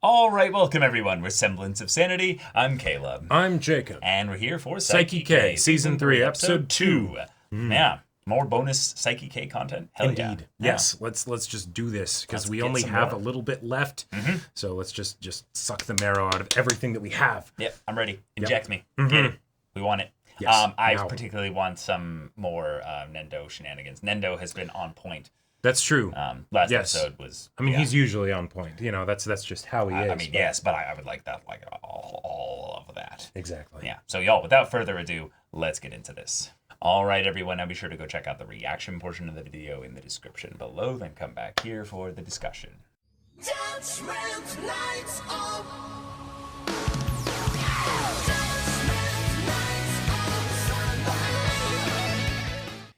All right, welcome everyone. We're Semblance of Sanity. I'm Caleb. I'm Jacob. And we're here for Saiki K, Season 3, Episode 2. Yeah, more bonus Saiki K content. Hell Indeed. Yeah. Yes, let's just do this, because we get only some have more. a little bit left. So let's just suck the marrow out of everything that we have. Yep, I'm ready. Inject me. Get it. We want it. Yes, I now. particularly want some more Nendo shenanigans. Nendo has been on point. That's true. Last Yes. episode was... I mean, yeah. he's usually on point. You know, that's just how he is. I mean, yes, but I would like that, like all of that. Exactly. Yeah. So y'all, without further ado, let's get into this. All right, everyone. Now be sure to go check out the reaction portion of the video in the description below. Then come back here for the discussion. Judgment lights up.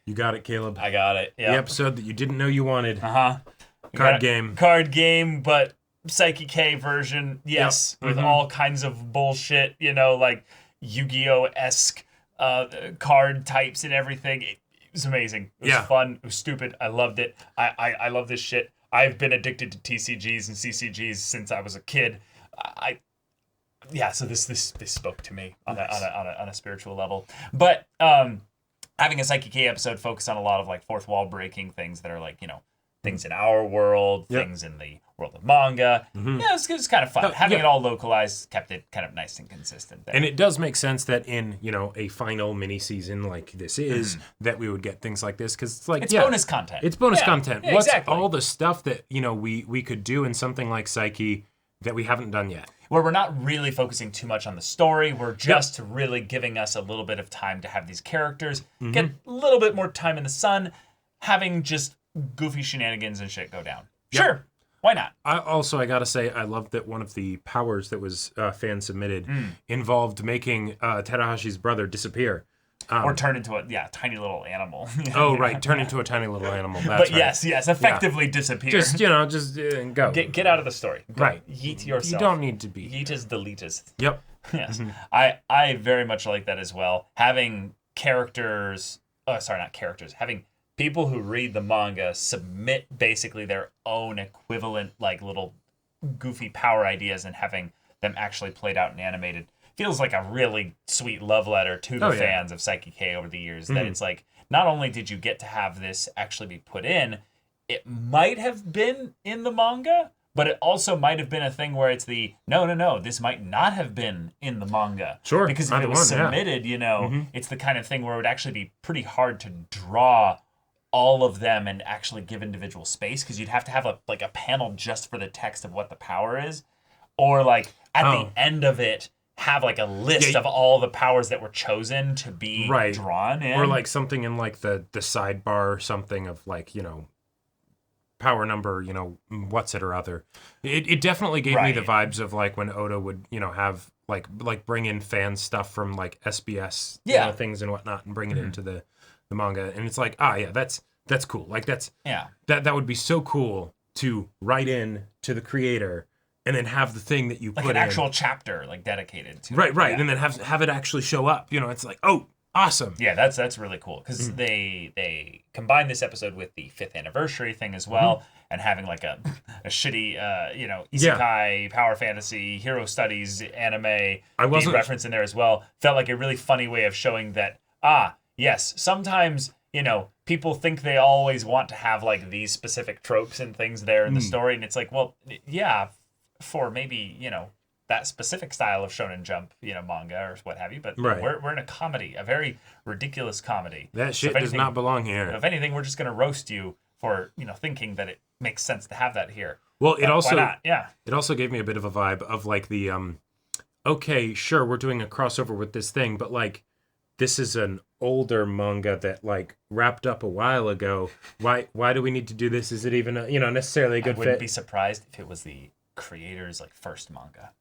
You got it, Caleb. I got it. The Yeah. episode that you didn't know you wanted. Card game. Card game, but Saiki K version. Yes, with all kinds of bullshit. You know, like Yu-Gi-Oh-esque card types and everything. It was amazing. It was fun. It was stupid. I loved it. I love this shit. I've been addicted to TCGs and CCGs since I was a kid. So this spoke to me on a spiritual level. But having a Saiki K episode focused on a lot of like fourth wall breaking things that are like, you know, things in our world, things in the world of manga. Yeah, it was kind of fun. Having it all localized kept it kind of nice and consistent there. And it does make sense that in, you know, a final mini season like this is, that we would get things like this, because it's like, it's bonus content. It's bonus content. Yeah, What's exactly. all the stuff that, you know, we could do in something like Saiki that we haven't done yet? Where we're not really focusing too much on the story. We're just really giving us a little bit of time to have these characters get a little bit more time in the sun, having just goofy shenanigans and shit go down. Sure. Why not? I gotta say, I love that one of the powers that was fan submitted involved making Terahashi's brother disappear. Or turn into a tiny little animal. Oh, right. Turn into a tiny little animal. That's But right. yes, effectively disappear. Just, you know, go. Get out of the story. Go. Right. Yeet yourself. You don't need to be. Yeetus deletus. Yep. Yes. I very much like that as well. Having characters, having people who read the manga submit basically their own equivalent, like little goofy power ideas and having them actually played out and animated feels like a really sweet love letter to the fans of Saiki K over the years. That it's like, not only did you get to have this actually be put in, it might have been in the manga, but it also might have been a thing where it's the, no, this might not have been in the manga. Sure. Because if it was submitted, you know, it's the kind of thing where it would actually be pretty hard to draw all of them and actually give individual space, because you'd have to have a panel just for the text of what the power is. Or like at the end of it, have like a list of all the powers that were chosen to be drawn in. Or like something in like the sidebar or something of like, you know, power number, you know, what's it or other. It definitely gave me the vibes of like when Oda would, you know, have like bring in fan stuff from like SBS you know, things and whatnot and bring it into the manga. And it's like, that's cool. Like that would be so cool to write in to the creator and then have the thing that you like put an in. actual chapter like dedicated to right, it. and then have it actually show up. You know, it's like, oh, awesome. Yeah, that's really cool, because they combined this episode with the 5th anniversary thing as well, and having like a shitty you know, isekai power fantasy hero studies anime being referenced in there as well. Felt like a really funny way of showing that yes, sometimes, you know, people think they always want to have like these specific tropes and things there in the story, and it's like, well, yeah, for maybe, you know, that specific style of Shonen Jump, you know, manga or what have you, but we're in a comedy, a very ridiculous comedy. That shit does not belong here. If anything, we're just going to roast you for, you know, thinking that it makes sense to have that here. Well, it also, why not? Yeah. It also gave me a bit of a vibe of like the, okay, sure, we're doing a crossover with this thing, but like, this is an older manga that like wrapped up a while ago. Why do we need to do this? Is it even a, you know, necessarily a good fit? I wouldn't be surprised if it was the creator's like first manga.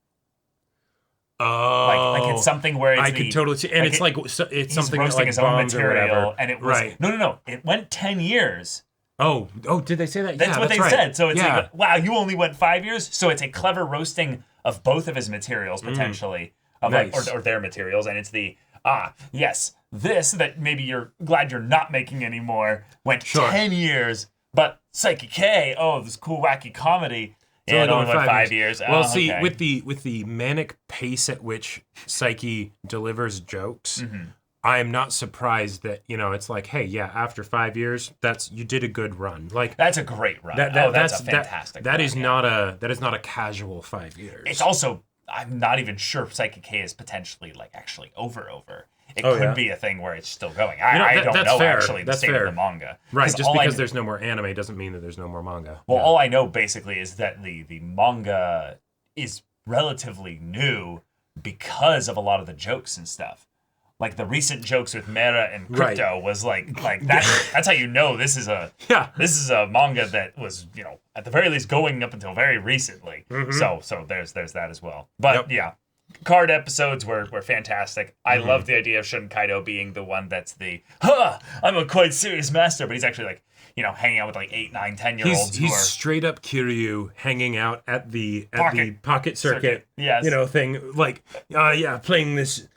Oh, like it's something where it's could totally see, and like it's like it's something that roasting like his own bombed or material, whatever. and it was no. It went 10 years. Oh, did they say that? That's what they said. So it's yeah. like, wow, you only went 5 years. So it's a clever roasting of both of his materials potentially, of nice. like or their materials, and it's the yes, this that maybe you're glad you're not making anymore went 10 years, but Saiki K, this cool wacky comedy. It's Yeah, only it only went 5 years. Well, Oh, see, okay. with the manic pace at which Saiki delivers jokes, Mm-hmm. I am not surprised that, you know, it's like, hey, yeah, after 5 years, you did a good run. Like That's a great run. That's a fantastic that run, is yeah. that is not a casual 5 years. It's also, I'm not even sure if Psychic K is potentially like actually over. It Oh, could yeah? be a thing where it's still going. You know, I don't that's know fair. actually the That's state fair. of the manga. Right, 'Cause just all I because kn- there's no more anime doesn't mean that there's no more manga. Well, Yeah. all I know basically is that the manga is relatively new because of a lot of the jokes and stuff. Like the recent jokes with Mera and Crypto was like that's how you know this is a manga that was, you know, at the very least going up until very recently. So there's that as well. But yeah, card episodes were fantastic. I love the idea of Shun Kaido being the one that's I'm a quite serious master, but he's actually like, you know, hanging out with like 8, 9, 10-year-olds. He's straight up Kiryu hanging out at the pocket circuit, Circuit. Yes. you know, thing, like playing this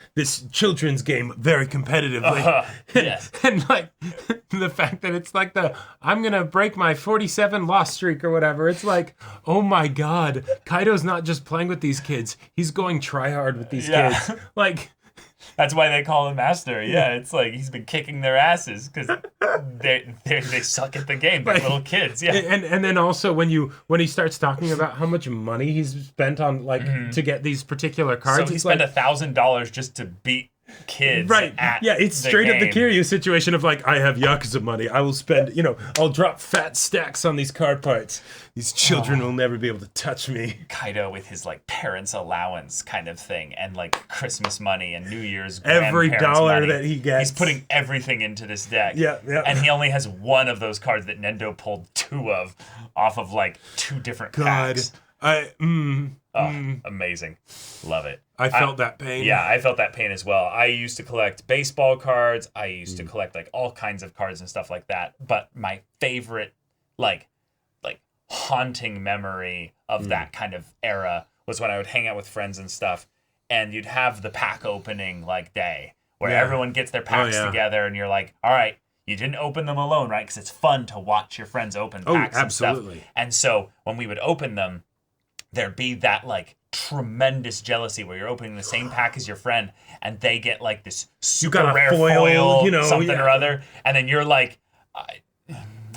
children's game very competitively. Yes. And like the fact that it's like I'm gonna break my 47 loss streak or whatever. It's like, oh my god, Kaido's not just playing with these kids, he's going try hard with these kids. Like, that's why they call him master. Yeah, it's like he's been kicking their asses because they suck at the game. They're little kids. Yeah, and then also when he starts talking about how much money he's spent on like to get these particular cards, so he it's spent like, $1,000 just to beat kids. right? At Yeah, it's the straight up the game. Kiryu situation of like, I have Yakuza money. I will spend, you know, I'll drop fat stacks on these card parts. These children will never be able to touch me. Kaido with his like parents' allowance kind of thing, and like Christmas money and New Year's. Every grandparents' dollar money. that he gets. He's putting everything into this deck. Yeah. And he only has one of those cards that Nendo pulled 2 of off of like 2 different God, packs. Amazing. Love it. I felt that pain. Yeah, I felt that pain as well. I used to collect baseball cards. I used to collect like all kinds of cards and stuff like that. But my favorite, like haunting memory of that kind of era was when I would hang out with friends and stuff, and you'd have the pack opening like day where everyone gets their packs together, and you're like, all right, you didn't open them alone, right? Because it's fun to watch your friends open packs and stuff. absolutely. And so when we would open them, there'd be that like tremendous jealousy where you're opening the same pack as your friend and they get like this super got a rare foil, you know, something or other, and then you're like,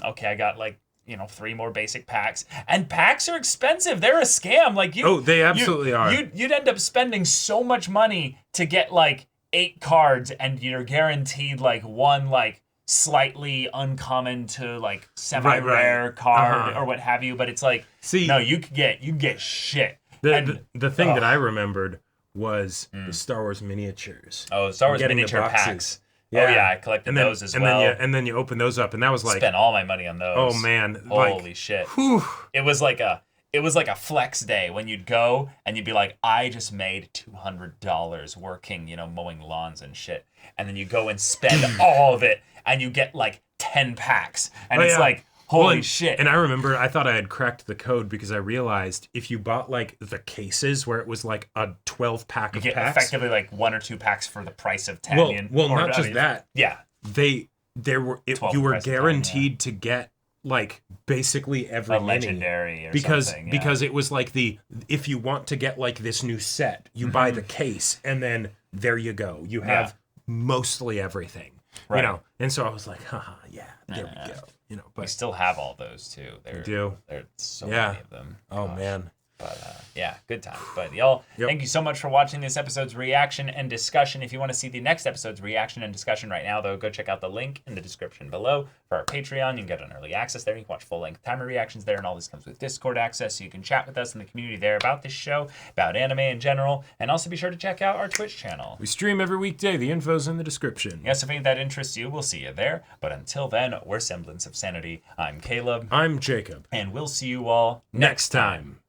okay, I got like, you know, 3 more basic packs, and packs are expensive. They're a scam. Like they absolutely are. You'd end up spending so much money to get like 8 cards, and you're guaranteed like one like slightly uncommon to like semi-rare card or what have you. But it's like, See, no, you get shit. The thing that I remembered was the Star Wars miniatures. Oh, Star Wars Getting the miniature boxes. packs. Yeah. Oh yeah, I collected those as well. And then you open those up, and that was like, spent all my money on those. oh man, Holy like, shit. Whew. It was like a flex day when you'd go and you'd be like, I just made $200 working, you know, mowing lawns and shit. And then you go and spend all of it, and you get like 10 packs. And it's like, holy shit. And I remember I thought I had cracked the code because I realized if you bought like the cases where it was like a 12 pack of you get packs, effectively like 1 or 2 packs for the price of 10. well, not just that. Yeah. You were price of 10, guaranteed to get like basically every A mini legendary or because something. Yeah. because it was like if you want to get like this new set, you buy the case, and then there you go. You have mostly everything. Right. You know, and so I was like, haha, yeah, there we go. You know, we but still have all those too. we do. There's so Yeah. many of them. Oh Gosh. man. But yeah, good time. But y'all, thank you so much for watching this episode's reaction and discussion. If you want to see the next episode's reaction and discussion right now, though, go check out the link in the description below for our Patreon. You can get an early access there. You can watch full-length timer reactions there, and all this comes with Discord access, so you can chat with us in the community there about this show, about anime in general, and also be sure to check out our Twitch channel. We stream every weekday. The info's in the description. Yes, if any of that interests you, we'll see you there. But until then, we're Semblance of Sanity. I'm Caleb. I'm Jacob. And we'll see you all Next time.